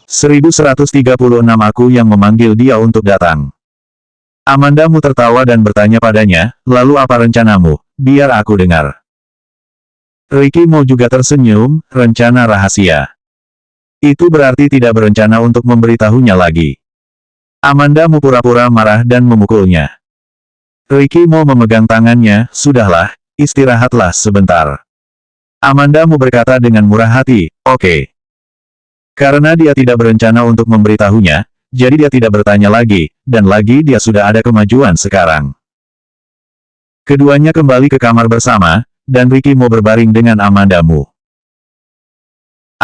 1136 Aku yang memanggil dia untuk datang. Amandamu tertawa dan bertanya padanya, lalu apa rencanamu? Biar aku dengar. Ricky Mo juga tersenyum, rencana rahasia. Itu berarti tidak berencana untuk memberitahunya lagi. Amandamu pura-pura marah dan memukulnya. Ricky Mo memegang tangannya, sudahlah, istirahatlah sebentar. Amandamu berkata dengan murah hati, oke. Karena dia tidak berencana untuk memberitahunya, jadi dia tidak bertanya lagi, dan lagi dia sudah ada kemajuan sekarang. Keduanya kembali ke kamar bersama, dan Ricky Mo berbaring dengan Amandamu.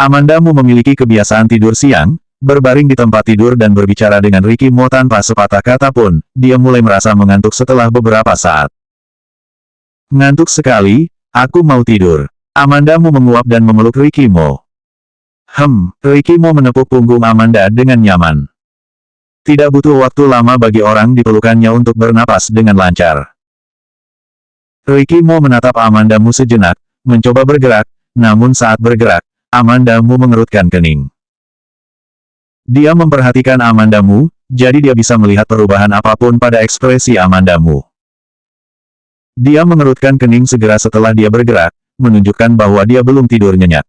Amandamu memiliki kebiasaan tidur siang, berbaring di tempat tidur dan berbicara dengan Ricky Mo tanpa sepatah kata pun, dia mulai merasa mengantuk setelah beberapa saat. Ngantuk sekali, aku mau tidur. Amandamu menguap dan memeluk Ricky Mo. Ricky Mo menepuk punggung Amanda dengan nyaman. Tidak butuh waktu lama bagi orang di pelukannya untuk bernapas dengan lancar. Ricky Mo menatap Amandamu sejenak, mencoba bergerak, namun saat bergerak, Amandamu mengerutkan kening. Dia memperhatikan Amandamu, jadi dia bisa melihat perubahan apapun pada ekspresi Amandamu. Dia mengerutkan kening segera setelah dia bergerak, menunjukkan bahwa dia belum tidur nyenyak.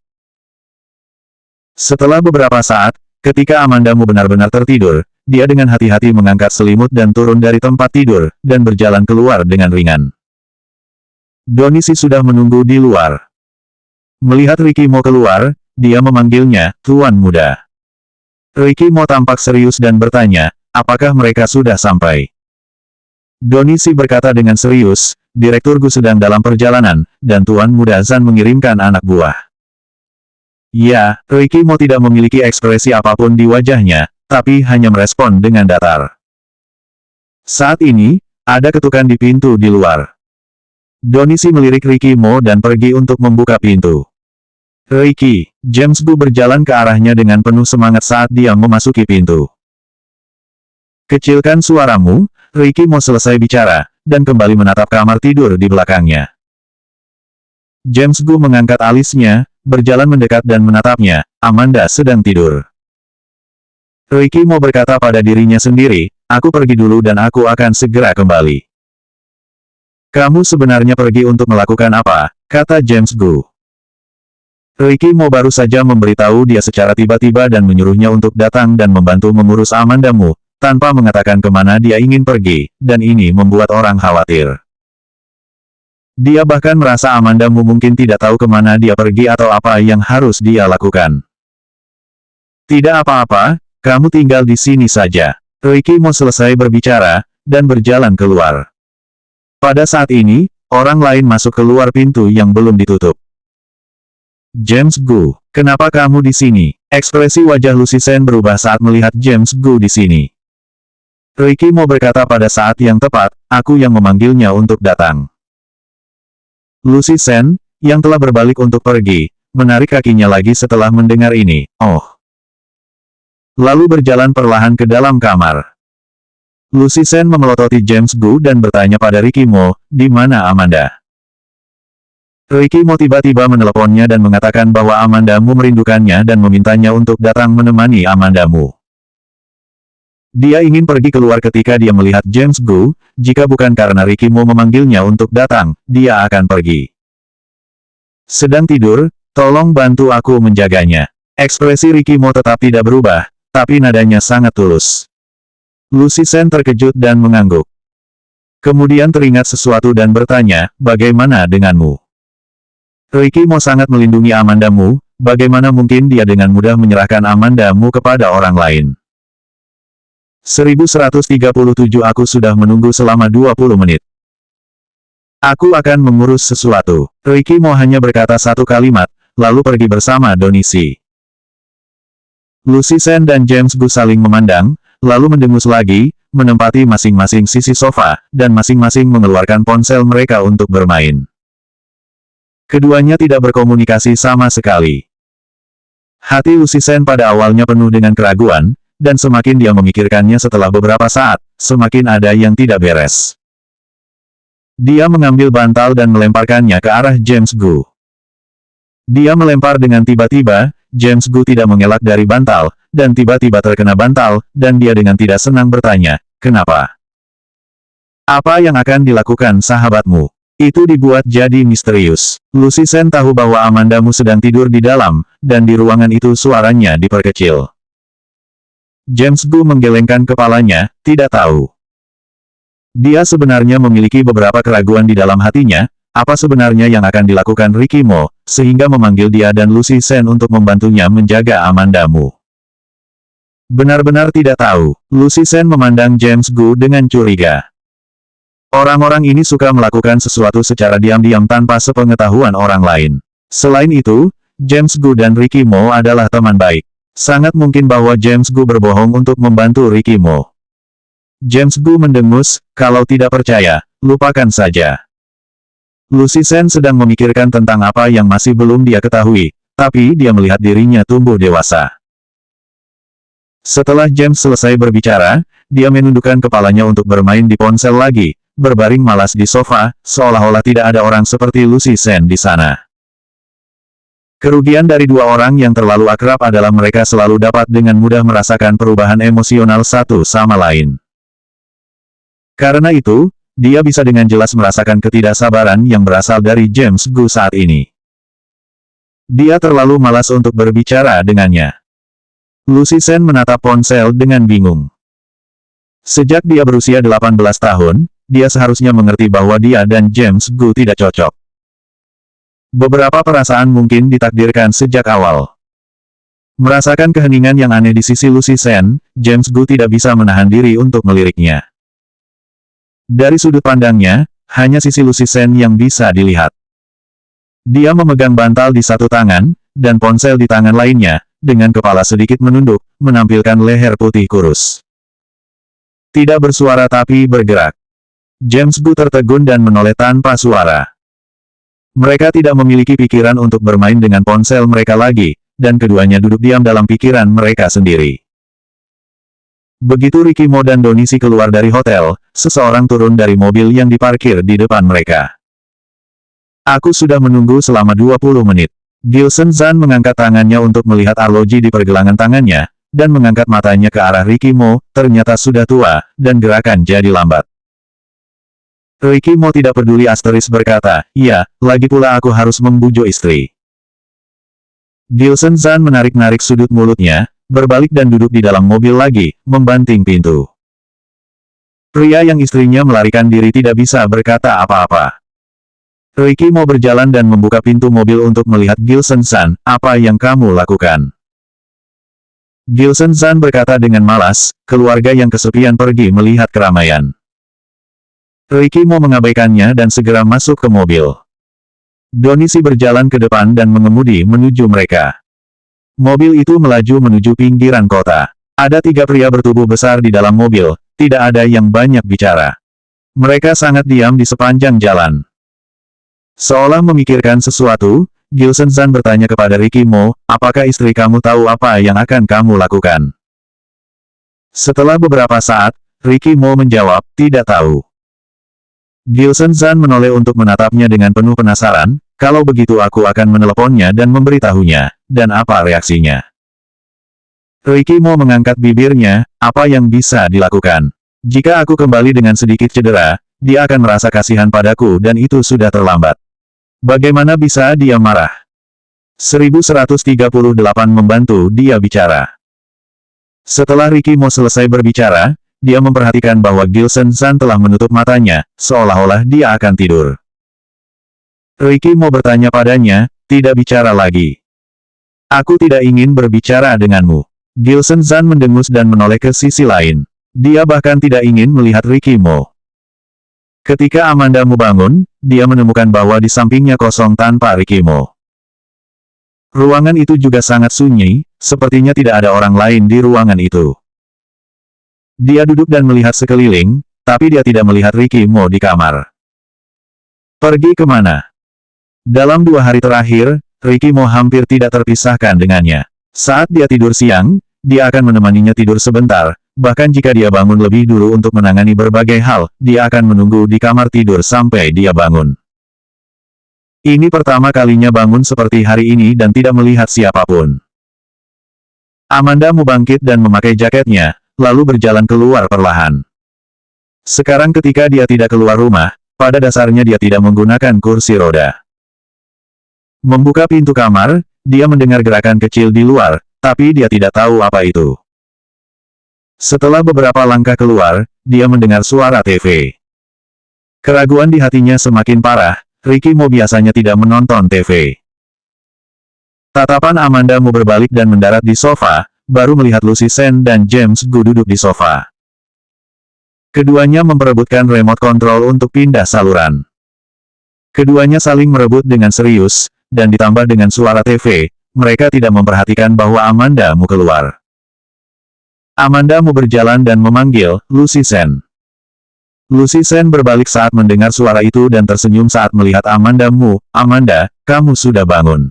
Setelah beberapa saat, ketika Amandamu benar-benar tertidur, dia dengan hati-hati mengangkat selimut dan turun dari tempat tidur, dan berjalan keluar dengan ringan. Donishi sudah menunggu di luar. Melihat Ricky Mo keluar, dia memanggilnya, Tuan Muda. Ricky Mo tampak serius dan bertanya, apakah mereka sudah sampai? Donishi berkata dengan serius, Direktur Gu sedang dalam perjalanan, dan Tuan Muda Zan mengirimkan anak buah. Ya, Ricky Mo tidak memiliki ekspresi apapun di wajahnya, tapi hanya merespon dengan datar. Saat ini, ada ketukan di pintu di luar. Donishi melirik Ricky Mo dan pergi untuk membuka pintu. Ricky, James Gu berjalan ke arahnya dengan penuh semangat saat dia memasuki pintu. Kecilkan suaramu, Ricky Mo selesai bicara, dan kembali menatap kamar tidur di belakangnya. James Gu mengangkat alisnya, berjalan mendekat dan menatapnya, Amanda sedang tidur. Ricky Mo berkata pada dirinya sendiri, aku pergi dulu dan aku akan segera kembali. Kamu sebenarnya pergi untuk melakukan apa? Kata James Gu. Ricky Mo baru saja memberitahu dia secara tiba-tiba dan menyuruhnya untuk datang dan membantu mengurus Amandamu, tanpa mengatakan kemana dia ingin pergi, dan ini membuat orang khawatir. Dia bahkan merasa Amandamu mungkin tidak tahu kemana dia pergi atau apa yang harus dia lakukan. Tidak apa-apa, kamu tinggal di sini saja. Ricky Mo selesai berbicara, dan berjalan keluar. Pada saat ini, orang lain masuk keluar pintu yang belum ditutup. James Gu, kenapa kamu di sini? Ekspresi wajah Lucy Sen berubah saat melihat James Gu di sini. Ricky Mo berkata pada saat yang tepat, aku yang memanggilnya untuk datang. Lucy Sen, yang telah berbalik untuk pergi, menarik kakinya lagi setelah mendengar ini, oh. Lalu berjalan perlahan ke dalam kamar. Lucy Sen memelototi James Gu dan bertanya pada Ricky Mo, di mana Amanda? Ricky Mo tiba-tiba meneleponnya dan mengatakan bahwa Amandamu merindukannya dan memintanya untuk datang menemani Amandamu. Dia ingin pergi keluar ketika dia melihat James Gu, jika bukan karena Ricky Mo memanggilnya untuk datang, dia akan pergi. Sedang tidur, tolong bantu aku menjaganya. Ekspresi Ricky Mo tetap tidak berubah, tapi nadanya sangat tulus. Lucy Sen terkejut dan mengangguk. Kemudian teringat sesuatu dan bertanya, bagaimana denganmu? Ricky Mo sangat melindungi Amandamu, bagaimana mungkin dia dengan mudah menyerahkan Amandamu kepada orang lain? 1137 Aku sudah menunggu selama 20 menit. Aku akan mengurus sesuatu. Ricky Mo hanya berkata satu kalimat, lalu pergi bersama Donishi. Lucy Sen dan James Gu saling memandang, lalu mendengus lagi, menempati masing-masing sisi sofa, dan masing-masing mengeluarkan ponsel mereka untuk bermain. Keduanya tidak berkomunikasi sama sekali. Hati Lucy Sen pada awalnya penuh dengan keraguan, dan semakin dia memikirkannya setelah beberapa saat, semakin ada yang tidak beres. Dia mengambil bantal dan melemparkannya ke arah James Gu. Dia melempar dengan tiba-tiba, James Gu tidak mengelak dari bantal, dan tiba-tiba terkena bantal, dan dia dengan tidak senang bertanya, "Kenapa? Apa yang akan dilakukan sahabatmu?" Itu dibuat jadi misterius. Lucy Sen tahu bahwa Amandamu sedang tidur di dalam, dan di ruangan itu suaranya diperkecil. James Gu menggelengkan kepalanya, tidak tahu. Dia sebenarnya memiliki beberapa keraguan di dalam hatinya, apa sebenarnya yang akan dilakukan Ricky Mo, sehingga memanggil dia dan Lucy Sen untuk membantunya menjaga Amandamu. Benar-benar tidak tahu. Lucy Sen memandang James Gu dengan curiga. Orang-orang ini suka melakukan sesuatu secara diam-diam tanpa sepengetahuan orang lain. Selain itu, James Gu dan Ricky Mo adalah teman baik. Sangat mungkin bahwa James Gu berbohong untuk membantu Ricky Mo. James Gu mendengus, kalau tidak percaya, lupakan saja. Lucy Sen sedang memikirkan tentang apa yang masih belum dia ketahui, tapi dia melihat dirinya tumbuh dewasa. Setelah James selesai berbicara, dia menundukkan kepalanya untuk bermain di ponsel lagi, berbaring malas di sofa, seolah-olah tidak ada orang seperti Lucy Sen di sana. Kerugian dari dua orang yang terlalu akrab adalah mereka selalu dapat dengan mudah merasakan perubahan emosional satu sama lain. Karena itu, dia bisa dengan jelas merasakan ketidaksabaran yang berasal dari James Gu saat ini. Dia terlalu malas untuk berbicara dengannya. Lucy Sen menatap ponsel dengan bingung. Sejak dia berusia 18 tahun, dia seharusnya mengerti bahwa dia dan James Gu tidak cocok. Beberapa perasaan mungkin ditakdirkan sejak awal. Merasakan keheningan yang aneh di sisi Lucy Sen, James Gu tidak bisa menahan diri untuk meliriknya. Dari sudut pandangnya, hanya sisi Lucy Sen yang bisa dilihat. Dia memegang bantal di satu tangan, dan ponsel di tangan lainnya, dengan kepala sedikit menunduk, menampilkan leher putih kurus. Tidak bersuara tapi bergerak. James Gu tertegun dan menoleh tanpa suara. Mereka tidak memiliki pikiran untuk bermain dengan ponsel mereka lagi, dan keduanya duduk diam dalam pikiran mereka sendiri. Begitu Ricky Mo dan Donisi keluar dari hotel, seseorang turun dari mobil yang diparkir di depan mereka. "Aku sudah menunggu selama 20 menit. Gilson Zan mengangkat tangannya untuk melihat arloji di pergelangan tangannya, dan mengangkat matanya ke arah Ricky Mo, ternyata sudah tua, dan gerakan jadi lambat. Ricky Mo tidak peduli asteris berkata, "Iya, lagi pula aku harus membujuk istri." Gilson Zan menarik-narik sudut mulutnya, berbalik dan duduk di dalam mobil lagi, membanting pintu. Pria yang istrinya melarikan diri tidak bisa berkata apa-apa. Ricky Mo berjalan dan membuka pintu mobil untuk melihat Gilson Zan, "Apa yang kamu lakukan?" Gilson Zan berkata dengan malas, "Keluarga yang kesepian pergi melihat keramaian." Ricky Mo mengabaikannya dan segera masuk ke mobil. Donisi berjalan ke depan dan mengemudi menuju mereka. Mobil itu melaju menuju pinggiran kota. Ada 3 pria bertubuh besar di dalam mobil, tidak ada yang banyak bicara. Mereka sangat diam di sepanjang jalan. Seolah memikirkan sesuatu, Gilson Zan bertanya kepada Ricky Mo, "Apakah istri kamu tahu apa yang akan kamu lakukan?" Setelah beberapa saat, Ricky Mo menjawab, "Tidak tahu." Gilson Zan menoleh untuk menatapnya dengan penuh penasaran, "Kalau begitu aku akan meneleponnya dan memberitahunya, dan apa reaksinya?" Ricky Mo mengangkat bibirnya, "Apa yang bisa dilakukan? Jika aku kembali dengan sedikit cedera, dia akan merasa kasihan padaku dan itu sudah terlambat. Bagaimana bisa dia marah?" 1138 membantu dia bicara. Setelah Ricky Mo selesai berbicara, dia memperhatikan bahwa Gilson Zan telah menutup matanya, seolah-olah dia akan tidur. Ricky Mo bertanya padanya, "Tidak bicara lagi." "Aku tidak ingin berbicara denganmu." Gilson Zan mendengus dan menoleh ke sisi lain. Dia bahkan tidak ingin melihat Ricky Mo. Ketika Amandamu bangun, dia menemukan bahwa di sampingnya kosong tanpa Ricky Mo. Ruangan itu juga sangat sunyi, sepertinya tidak ada orang lain di ruangan itu. Dia duduk dan melihat sekeliling, tapi dia tidak melihat Ricky Mo di kamar. Pergi kemana? Dalam 2 hari terakhir, Ricky Mo hampir tidak terpisahkan dengannya. Saat dia tidur siang, dia akan menemaninya tidur sebentar, bahkan jika dia bangun lebih dulu untuk menangani berbagai hal, dia akan menunggu di kamar tidur sampai dia bangun. Ini pertama kalinya bangun seperti hari ini dan tidak melihat siapapun. Amanda Mu bangkit dan memakai jaketnya, lalu berjalan keluar perlahan. Sekarang ketika dia tidak keluar rumah, pada dasarnya dia tidak menggunakan kursi roda. Membuka pintu kamar, dia mendengar gerakan kecil di luar, tapi dia tidak tahu apa itu. Setelah beberapa langkah keluar, dia mendengar suara TV. Keraguan di hatinya semakin parah, Ricky Mo biasanya tidak menonton TV. Tatapan Amanda Mu berbalik dan mendarat di sofa, baru melihat Lucy Sen dan James Gu duduk di sofa. Keduanya memperebutkan remote control untuk pindah saluran. Keduanya saling merebut dengan serius, dan ditambah dengan suara TV, mereka tidak memperhatikan bahwa Amanda Mu keluar. Amanda Mu berjalan dan memanggil, Lucy Sen. Lucy Sen berbalik saat mendengar suara itu dan tersenyum saat melihat Amanda Mu. Amanda, kamu sudah bangun.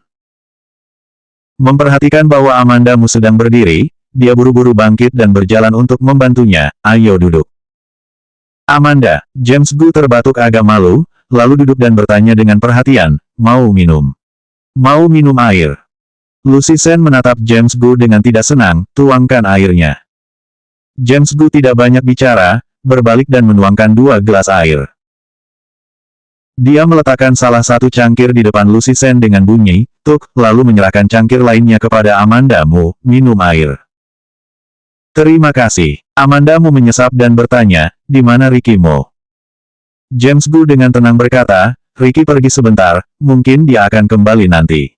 Memperhatikan bahwa Amanda Mu sedang berdiri, dia buru-buru bangkit dan berjalan untuk membantunya. Ayo duduk. Amanda, James Gu terbatuk agak malu, lalu duduk dan bertanya dengan perhatian, mau minum? Mau minum air? Lucy Sen menatap James Gu dengan tidak senang, tuangkan airnya. James Gu tidak banyak bicara, berbalik dan menuangkan 2 gelas air. Dia meletakkan salah satu cangkir di depan Lucy Sen dengan bunyi, tuk, lalu menyerahkan cangkir lainnya kepada Amanda Mu, minum air. Terima kasih. Amanda Mu menyesap dan bertanya, di mana Ricky Mo? James Gu dengan tenang berkata, Ricky pergi sebentar, mungkin dia akan kembali nanti.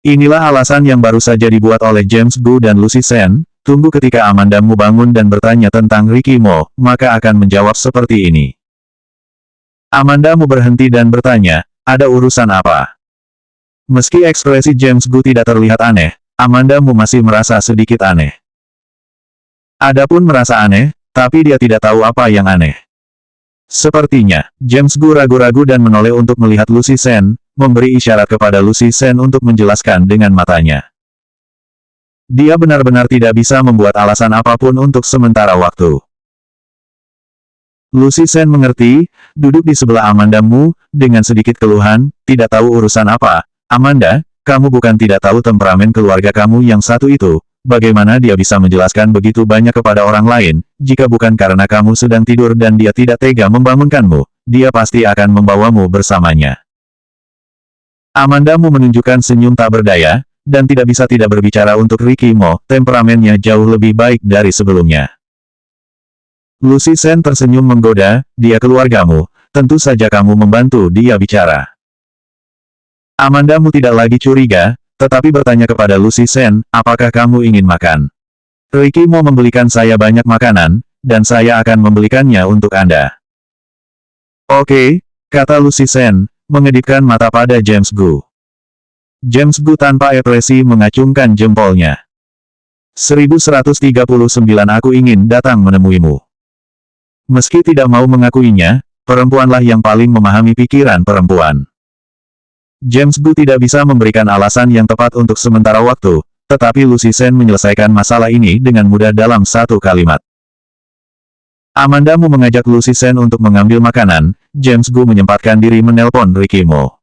Inilah alasan yang baru saja dibuat oleh James Gu dan Lucy Sen, tunggu ketika Amanda Mu bangun dan bertanya tentang Ricky Mo, maka akan menjawab seperti ini. Amanda Mu berhenti dan bertanya, ada urusan apa? Meski ekspresi James Gu tidak terlihat aneh, Amanda Mu masih merasa sedikit aneh. Adapun merasa aneh, tapi dia tidak tahu apa yang aneh. Sepertinya, James Gu ragu-ragu dan menoleh untuk melihat Lucy Sen, memberi isyarat kepada Lucy Sen untuk menjelaskan dengan matanya. Dia benar-benar tidak bisa membuat alasan apapun untuk sementara waktu. Lucy Sen mengerti, duduk di sebelah Amanda Mu, dengan sedikit keluhan, tidak tahu urusan apa. Amanda, kamu bukan tidak tahu temperamen keluarga kamu yang satu itu, bagaimana dia bisa menjelaskan begitu banyak kepada orang lain, jika bukan karena kamu sedang tidur dan dia tidak tega membangunkanmu, dia pasti akan membawamu bersamanya. Amanda Mu menunjukkan senyum tak berdaya, dan tidak bisa tidak berbicara untuk Ricky Mo, temperamennya jauh lebih baik dari sebelumnya. Lucy Sen tersenyum menggoda, dia keluargamu, tentu saja kamu membantu dia bicara. Amanda Mu tidak lagi curiga, tetapi bertanya kepada Lucy Sen, apakah kamu ingin makan? Ricky mau membelikan saya banyak makanan, dan saya akan membelikannya untuk Anda. Oke, kata Lucy Sen, mengedipkan mata pada James Gu. James Gu tanpa ekspresi mengacungkan jempolnya. 1139 aku ingin datang menemuimu. Meski tidak mau mengakuinya, perempuanlah yang paling memahami pikiran perempuan. James Gu tidak bisa memberikan alasan yang tepat untuk sementara waktu, tetapi Lucy Sen menyelesaikan masalah ini dengan mudah dalam satu kalimat. Amanda Mu mengajak Lucy Sen untuk mengambil makanan, James Gu menyempatkan diri menelpon Ricky Mo.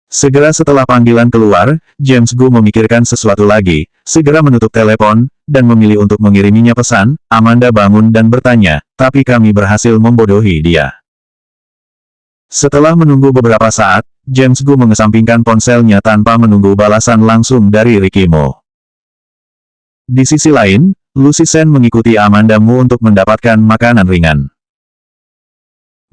Segera setelah panggilan keluar, James Gu memikirkan sesuatu lagi, segera menutup telepon, dan memilih untuk mengiriminya pesan. Amanda bangun dan bertanya, tapi kami berhasil membodohi dia. Setelah menunggu beberapa saat, James Gu mengesampingkan ponselnya tanpa menunggu balasan langsung dari Ricky Mo. Di sisi lain, Lucy Sen mengikuti Amanda Mu untuk mendapatkan makanan ringan.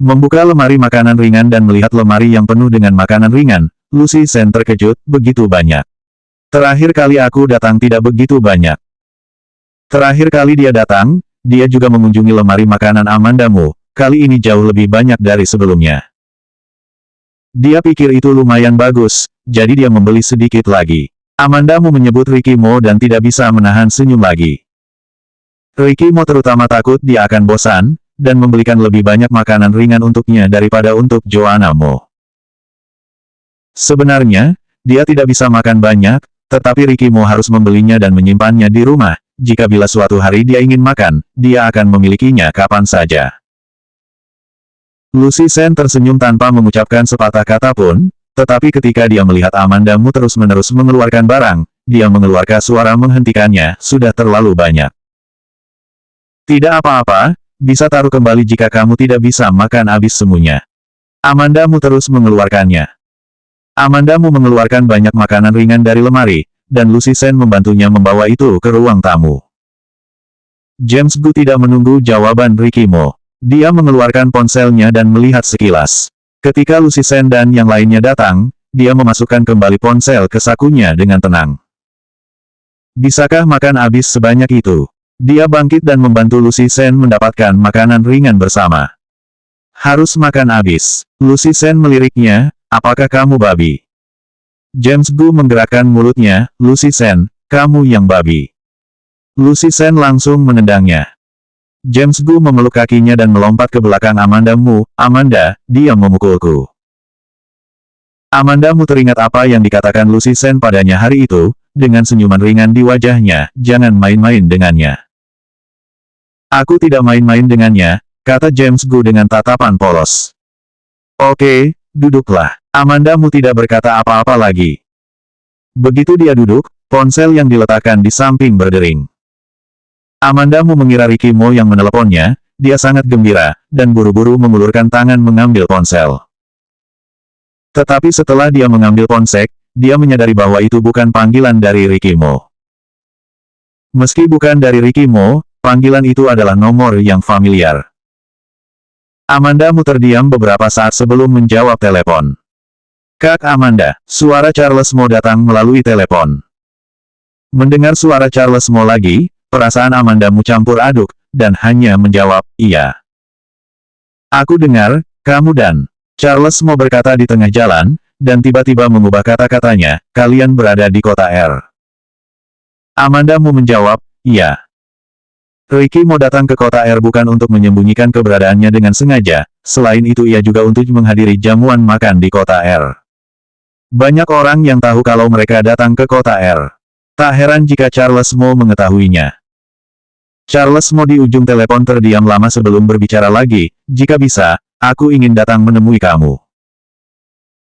Membuka lemari makanan ringan dan melihat lemari yang penuh dengan makanan ringan, Lucy Sen terkejut, begitu banyak. Terakhir kali aku datang tidak begitu banyak. Terakhir kali dia datang, dia juga mengunjungi lemari makanan Amanda Mu, kali ini jauh lebih banyak dari sebelumnya. Dia pikir itu lumayan bagus, jadi dia membeli sedikit lagi. Amanda Mu menyebut Ricky Mo dan tidak bisa menahan senyum lagi. Ricky Mo terutama takut dia akan bosan, dan membelikan lebih banyak makanan ringan untuknya daripada untuk Joanna Mo. Sebenarnya, dia tidak bisa makan banyak, tetapi Ricky Mo harus membelinya dan menyimpannya di rumah. Jika bila suatu hari dia ingin makan, dia akan memilikinya kapan saja. Lucy Sen tersenyum tanpa mengucapkan sepatah kata pun, tetapi ketika dia melihat Amanda Mu terus-menerus mengeluarkan barang, dia mengeluarkan suara menghentikannya, sudah terlalu banyak. Tidak apa-apa, bisa taruh kembali jika kamu tidak bisa makan habis semuanya. Amandamu terus mengeluarkannya. Amandamu mengeluarkan banyak makanan ringan dari lemari, dan Lucy Sen membantunya membawa itu ke ruang tamu. James Gu tidak menunggu jawaban Ricky Mo. Dia mengeluarkan ponselnya dan melihat sekilas. Ketika Lucy Sen dan yang lainnya datang, dia memasukkan kembali ponsel ke sakunya dengan tenang. Bisakah makan habis sebanyak itu? Dia bangkit dan membantu Lucy Sen mendapatkan makanan ringan bersama. Harus makan habis. Lucy Sen meliriknya, apakah kamu babi? James Gu menggerakkan mulutnya, Lucy Sen, kamu yang babi. Lucy Sen langsung menendangnya. James Gu memeluk kakinya dan melompat ke belakang Amandamu. Amanda, dia memukulku. Amandamu teringat apa yang dikatakan Lucy Sen padanya hari itu, dengan senyuman ringan di wajahnya, jangan main-main dengannya. Aku tidak main-main dengannya, kata James Gu dengan tatapan polos. Oke, duduklah. Amandamu tidak berkata apa-apa lagi. Begitu dia duduk, ponsel yang diletakkan di samping berdering. Amandamu mengira Ricky Mo yang meneleponnya, dia sangat gembira, dan buru-buru mengulurkan tangan mengambil ponsel. Tetapi setelah dia mengambil ponsel, dia menyadari bahwa itu bukan panggilan dari Ricky Mo. Meski bukan dari Ricky Mo, panggilan itu adalah nomor yang familiar. Amandamu terdiam beberapa saat sebelum menjawab telepon. Kak Amanda, suara Charles Mo datang melalui telepon. Mendengar suara Charles Mo lagi, perasaan Amandamu campur aduk, dan hanya menjawab, iya. Aku dengar, kamu dan Charles Mo berkata di tengah jalan, dan tiba-tiba mengubah kata-katanya, kalian berada di kota R. Amandamu menjawab, iya. Ricky Mo datang ke kota R bukan untuk menyembunyikan keberadaannya dengan sengaja, selain itu ia juga untuk menghadiri jamuan makan di kota R. Banyak orang yang tahu kalau mereka datang ke kota R. Tak heran jika Charles Mo mengetahuinya. Charles Mo di ujung telepon terdiam lama sebelum berbicara lagi, jika bisa, aku ingin datang menemui kamu.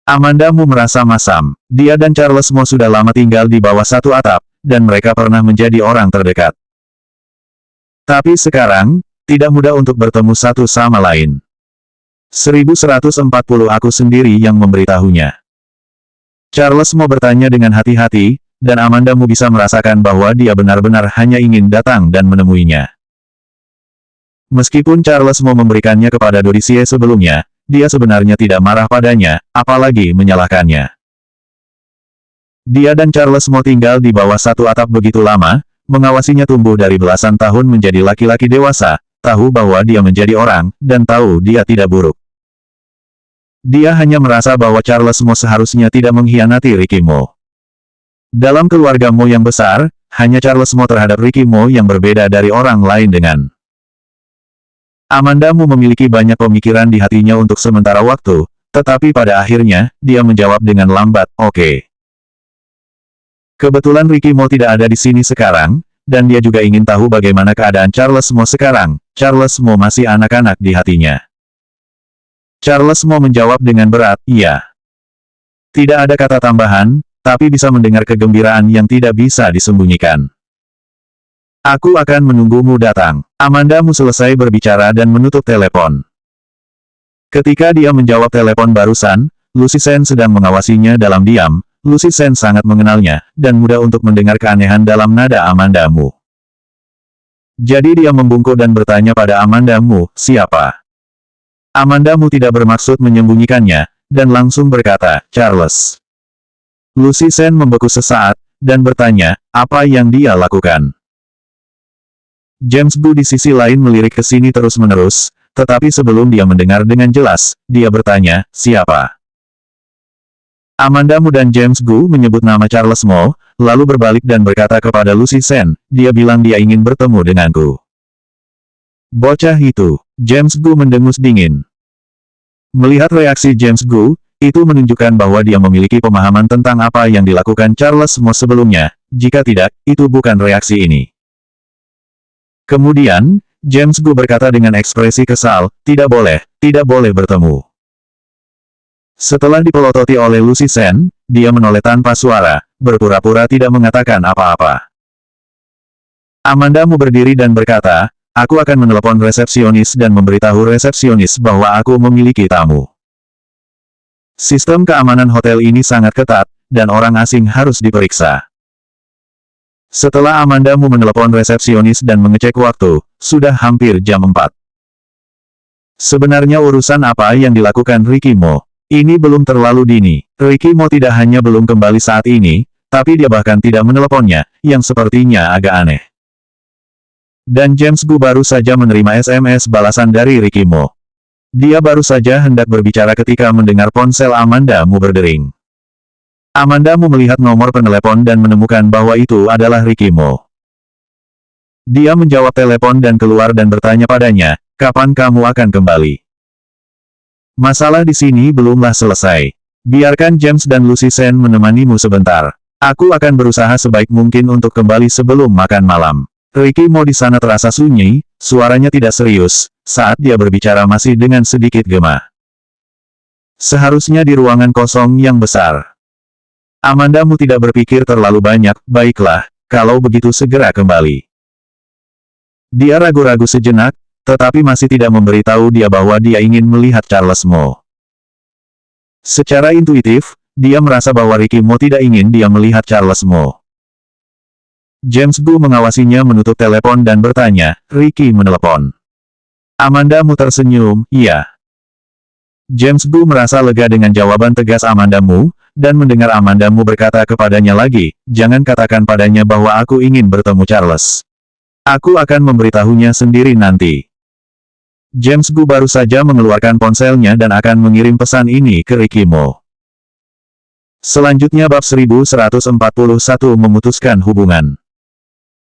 Amandamu merasa masam, dia dan Charles Mo sudah lama tinggal di bawah satu atap, dan mereka pernah menjadi orang terdekat. Tapi sekarang, tidak mudah untuk bertemu satu sama lain. 1140 aku sendiri yang memberitahunya. Charles Mo bertanya dengan hati-hati, dan Amandamu bisa merasakan bahwa dia benar-benar hanya ingin datang dan menemuinya. Meskipun Charles Mo memberikannya kepada Dodicie sebelumnya, dia sebenarnya tidak marah padanya, apalagi menyalahkannya. Dia dan Charles Mo tinggal di bawah satu atap begitu lama, mengawasinya tumbuh dari belasan tahun menjadi laki-laki dewasa, tahu bahwa dia menjadi orang, dan tahu dia tidak buruk. Dia hanya merasa bahwa Charles Mo seharusnya tidak mengkhianati Ricky Mo. Dalam keluarga Mo yang besar, hanya Charles Mo terhadap Ricky Mo yang berbeda dari orang lain dengan. Amandamu memiliki banyak pemikiran di hatinya untuk sementara waktu, tetapi pada akhirnya, dia menjawab dengan lambat, oke. Kebetulan Ricky Mo tidak ada di sini sekarang, dan dia juga ingin tahu bagaimana keadaan Charles Mo sekarang. Charles Mo masih anak-anak di hatinya. Charles Mo menjawab dengan berat, iya. Tidak ada kata tambahan, tapi bisa mendengar kegembiraan yang tidak bisa disembunyikan. Aku akan menunggumu datang. Amandamu selesai berbicara dan menutup telepon. Ketika dia menjawab telepon barusan, Lucy Sen sedang mengawasinya dalam diam. Lucy Sen sangat mengenalnya, dan mudah untuk mendengar keanehan dalam nada Amandamu. Jadi dia membungkuk dan bertanya pada Amandamu, siapa? Amandamu tidak bermaksud menyembunyikannya, dan langsung berkata, Charles. Lucy Sen membeku sesaat, dan bertanya, apa yang dia lakukan? James Gu di sisi lain melirik ke sini terus-menerus, tetapi sebelum dia mendengar dengan jelas, dia bertanya, siapa? Amandamu dan James Gu menyebut nama Charles Mo, lalu berbalik dan berkata kepada Lucy Sen, dia bilang dia ingin bertemu denganku. Bocah itu, James Gu mendengus dingin. Melihat reaksi James Gu, itu menunjukkan bahwa dia memiliki pemahaman tentang apa yang dilakukan Charles Mo sebelumnya, jika tidak, itu bukan reaksi ini. Kemudian, James Gu berkata dengan ekspresi kesal, tidak boleh bertemu. Setelah dipelototi oleh Lucy Sen, dia menoleh tanpa suara, berpura-pura tidak mengatakan apa-apa. Amanda Mu berdiri dan berkata, aku akan menelepon resepsionis dan memberitahu resepsionis bahwa aku memiliki tamu. Sistem keamanan hotel ini sangat ketat, dan orang asing harus diperiksa. Setelah Amanda Mu menelepon resepsionis dan mengecek waktu, sudah hampir jam 4. Sebenarnya urusan apa yang dilakukan Ricky Mo? Ini belum terlalu dini. Ricky Mo tidak hanya belum kembali saat ini, tapi dia bahkan tidak meneleponnya, yang sepertinya agak aneh. Dan James Gu baru saja menerima SMS balasan dari Ricky Mo. Dia baru saja hendak berbicara ketika mendengar ponsel Amanda Mu berdering. Amanda Mu melihat nomor penelepon dan menemukan bahwa itu adalah Ricky Mo. Dia menjawab telepon dan keluar dan bertanya padanya, kapan kamu akan kembali? Masalah di sini belumlah selesai. Biarkan James dan Lucy Sen menemanimu sebentar. Aku akan berusaha sebaik mungkin untuk kembali sebelum makan malam. Ricky Mo di sana terasa sunyi, suaranya tidak serius, saat dia berbicara masih dengan sedikit gema. Seharusnya di ruangan kosong yang besar. Amanda Mu tidak berpikir terlalu banyak, baiklah, kalau begitu segera kembali. Dia ragu-ragu sejenak, tetapi masih tidak memberitahu dia bahwa dia ingin melihat Charles Mo. Secara intuitif, dia merasa bahwa Ricky Mo tidak ingin dia melihat Charles Mo. James Gu mengawasinya menutup telepon dan bertanya, Ricky menelepon. Amanda Mu tersenyum, iya. James Gu merasa lega dengan jawaban tegas Amanda Mu, dan mendengar Amanda Mu berkata kepadanya lagi, jangan katakan padanya bahwa aku ingin bertemu Charles. Aku akan memberitahunya sendiri nanti. James Gu baru saja mengeluarkan ponselnya dan akan mengirim pesan ini ke Ricky Mo. Selanjutnya bab 1141 memutuskan hubungan.